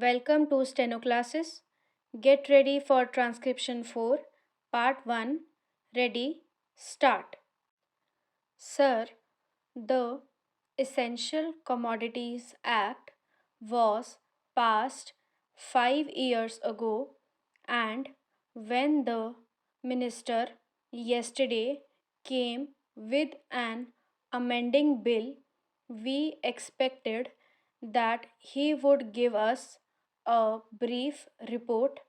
Welcome to Steno classes. Get ready for Transcription 4, Part 1. Ready, start. Sir, the Essential Commodities Act was passed 5 years ago, and when the minister yesterday came with an amending bill, we expected that he would give us a brief report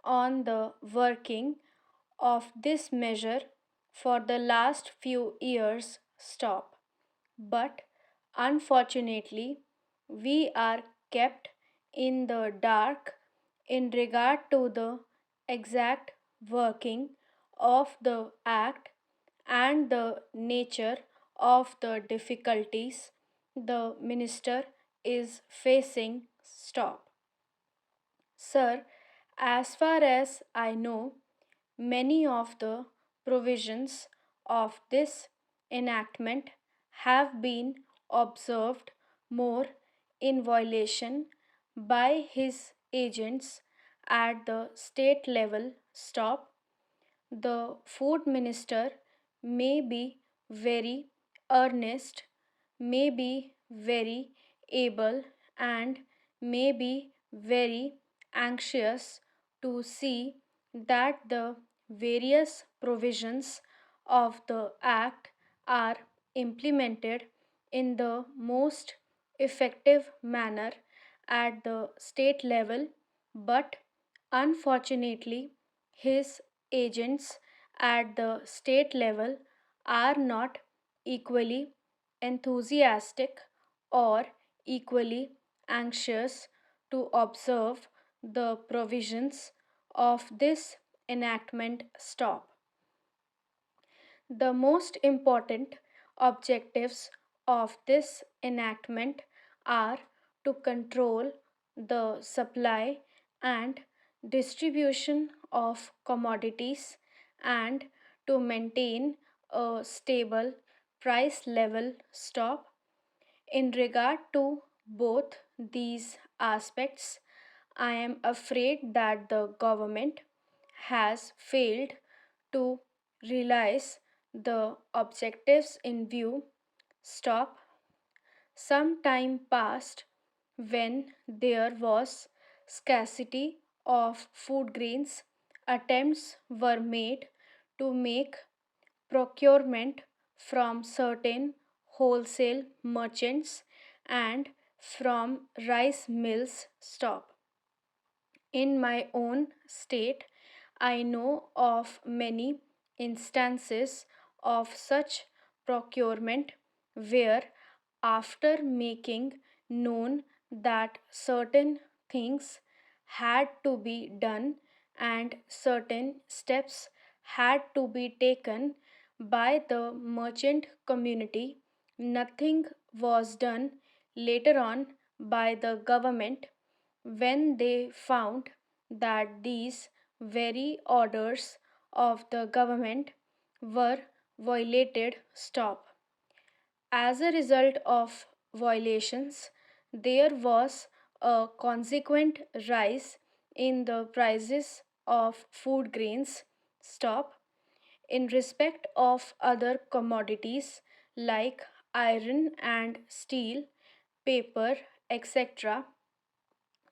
on the working of this measure for the last few years. Stop. But unfortunately, we are kept in the dark in regard to the exact working of the Act and the nature of the difficulties the minister is facing. Stop. Sir, as far as I know, many of the provisions of this enactment have been observed more in violation by his agents at the state level. Stop. The food minister may be very earnest, may be very able, and may be very anxious to see that the various provisions of the Act are implemented in the most effective manner at the state level, but unfortunately, his agents at the state level are not equally enthusiastic or equally anxious to observe the provisions of this enactment. Stop. The most important objectives of this enactment are to control the supply and distribution of commodities and to maintain a stable price level. Stop. In regard to both these aspects, I am afraid that the government has failed to realize the objectives in view. Stop. Some time passed when there was scarcity of food grains. Attempts were made to make procurement from certain wholesale merchants and from rice mills. Stop. In my own state, I know of many instances of such procurement where, after making known that certain things had to be done and certain steps had to be taken by the merchant community, nothing was done later on by the government when they found that these very orders of the government were violated. Stop. As a result of violations, there was a consequent rise in the prices of food grains. Stop. In respect of other commodities like iron and steel, paper, etc.,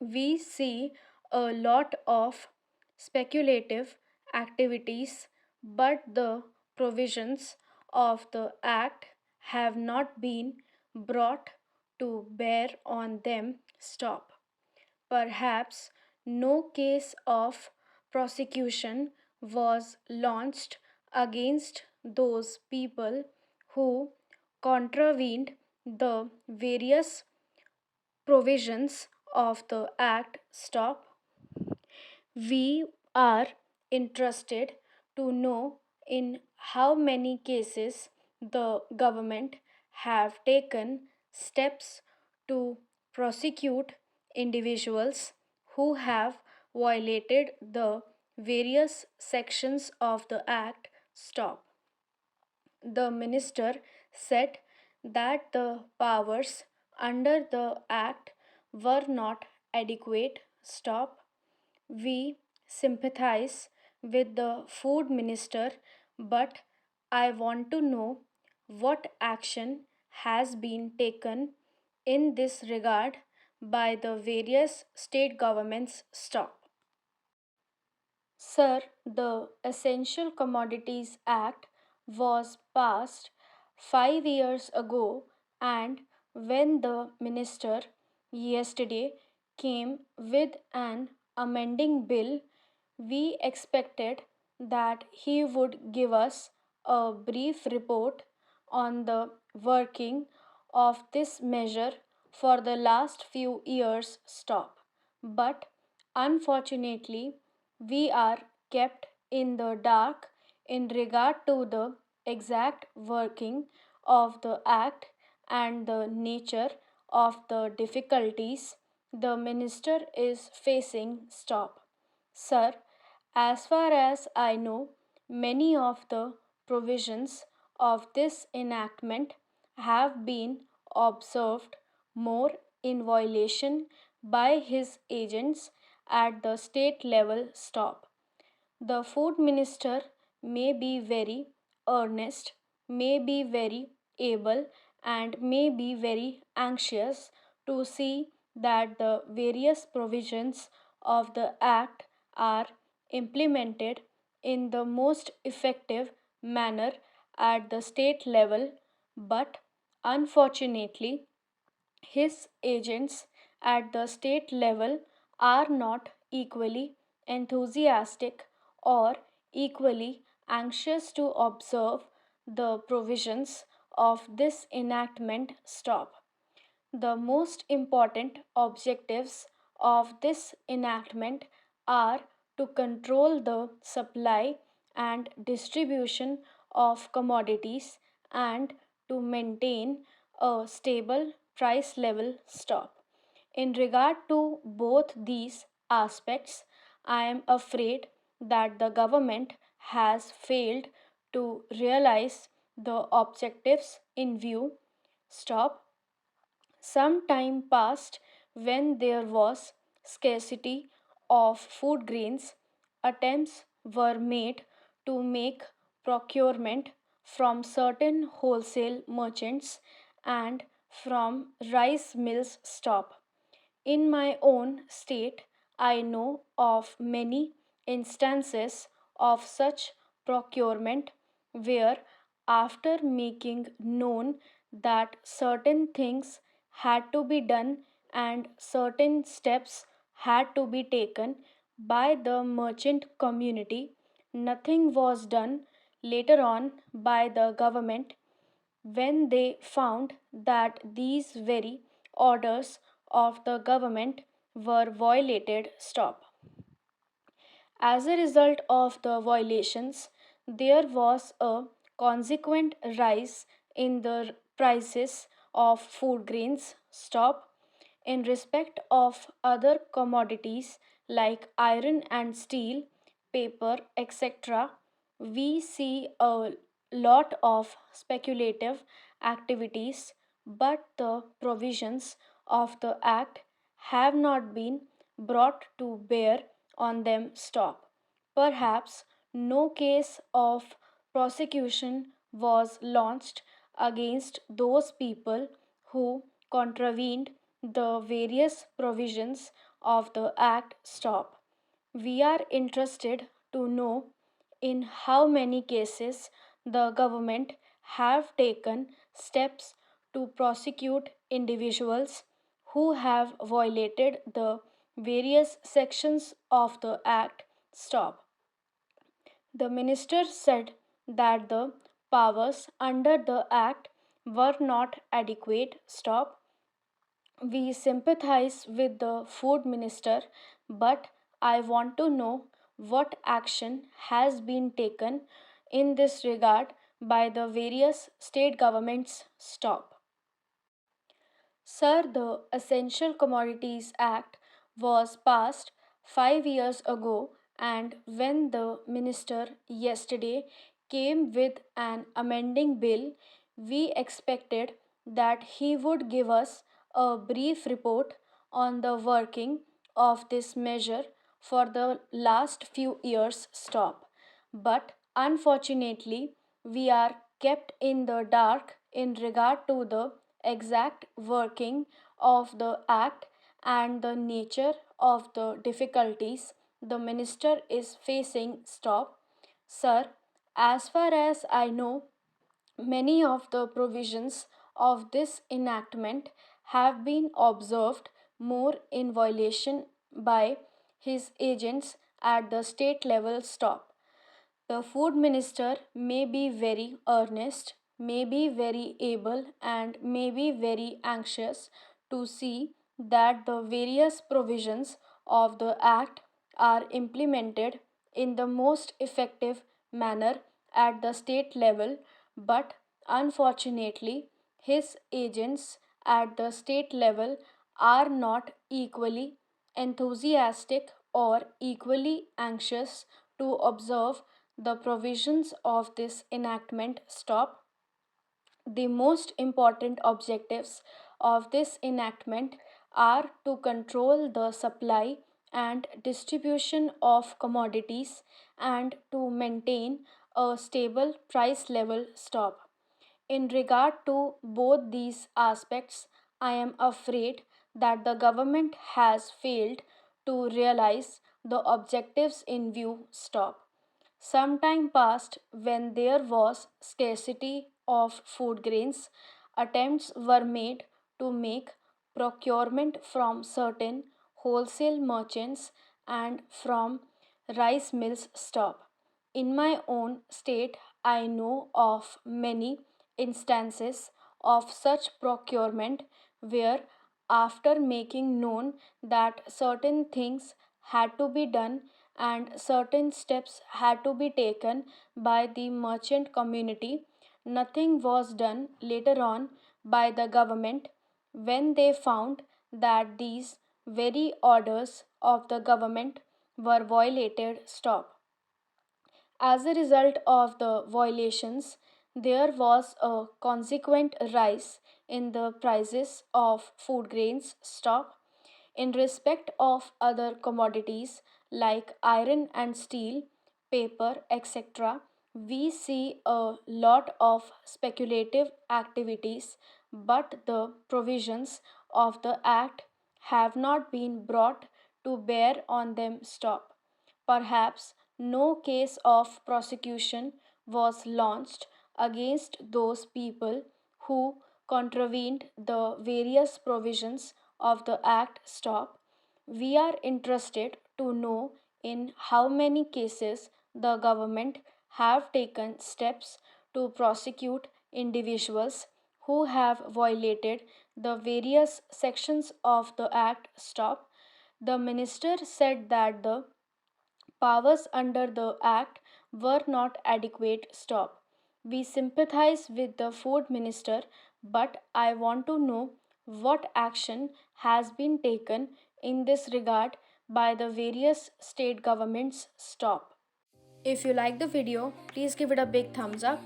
we see a lot of speculative activities, but the provisions of the Act have not been brought to bear on them. Stop. Perhaps no case of prosecution was launched against those people who contravened the various provisions of the Act. Stop. We are interested to know in how many cases the government have taken steps to prosecute individuals who have violated the various sections of the Act. Stop. The minister said that the powers under the Act were not adequate stop. We sympathize with the food minister, but I want to know what action has been taken in this regard by the various state governments. Stop. Sir, the Essential Commodities Act was passed 5 years ago, and when the minister yesterday came with an amending bill, we expected that he would give us a brief report on the working of this measure for the last few years. Stop. But unfortunately, we are kept in the dark in regard to the exact working of the act and the nature of the difficulties the minister is facing. Stop. Sir, as far as I know, many of the provisions of this enactment have been observed more in violation by his agents at the state level. Stop. The food minister may be very earnest, may be very able, and may be very anxious to see that the various provisions of the Act are implemented in the most effective manner at the state level, but unfortunately, his agents at the state level are not equally enthusiastic or equally anxious to observe the provisions of this enactment. Stop. The most important objectives of this enactment are to control the supply and distribution of commodities and to maintain a stable price level. Stop. In regard to both these aspects, I am afraid that the government has failed to realize the objectives in view. Stop. Some time passed when there was scarcity of food grains. Attempts were made to make procurement from certain wholesale merchants and from rice mills. Stop. In my own state, I know of many instances of such procurement where, after making known that certain things had to be done and certain steps had to be taken by the merchant community, nothing was done later on by the government when they found that these very orders of the government were violated. Stop. As a result of the violations, there was a consequent rise in the prices of food grains. Stop. In respect of other commodities like iron and steel, paper, etc., we see a lot of speculative activities, but the provisions of the Act have not been brought to bear on them. Stop. Perhaps no case of prosecution was launched against those people who contravened the various provisions of the Act. Stop. We are interested to know in how many cases the government have taken steps to prosecute individuals who have violated the various sections of the Act. Stop. The minister said that the powers under the Act were not adequate. Stop. We sympathize with the food minister, but I want to know what action has been taken in this regard by the various state governments. Stop. Sir, the Essential Commodities Act was passed 5 years ago, and when the minister yesterday came with an amending bill, we expected that he would give us a brief report on the working of this measure for the last few years stop. But unfortunately, we are kept in the dark in regard to the exact working of the act and the nature of the difficulties the minister is facing. Stop. Sir, as far as I know, many of the provisions of this enactment have been observed more in violation by his agents at the state level. Stop. The food minister may be very earnest, may be very able, and may be very anxious to see that the various provisions of the Act are implemented in the most effective manner at the state level, but unfortunately, his agents at the state level are not equally enthusiastic or equally anxious to observe the provisions of this enactment. Stop. The most important objectives of this enactment are to control the supply and distribution of commodities and to maintain a stable price level. Stop. In regard to both these aspects, I am afraid that the government has failed to realize the objectives in view. Stop. Some time passed when there was scarcity of food grains. Attempts were made to make procurement from certain wholesale merchants and from rice mills. Stop. In my own state, I know of many instances of such procurement where, after making known that certain things had to be done and certain steps had to be taken by the merchant community, nothing was done later on by the government when they found that these very orders of the government were violated. Stop. As a result of the violations, there was a consequent rise in the prices of food grains. Stop. In respect of other commodities like iron and steel, paper, etc., we see a lot of speculative activities, but the provisions of the Act have not been brought to bear on them. Stop. Perhaps no case of prosecution was launched against those people who contravened the various provisions of the Act. Stop. We are interested to know in how many cases the government have taken steps to prosecute individuals who have violated the various sections of the Act. Stop. The minister said that the powers under the Act were not adequate. Stop. We sympathize with the food minister, but I want to know what action has been taken in this regard by the various state governments. Stop. If you like the video, please give it a big thumbs up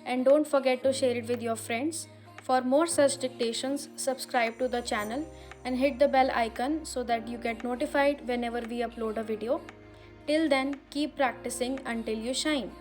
and don't forget to share it with your friends. For more such dictations, subscribe to the channel and hit the bell icon so that you get notified whenever we upload a video. Till then, keep practicing until you shine.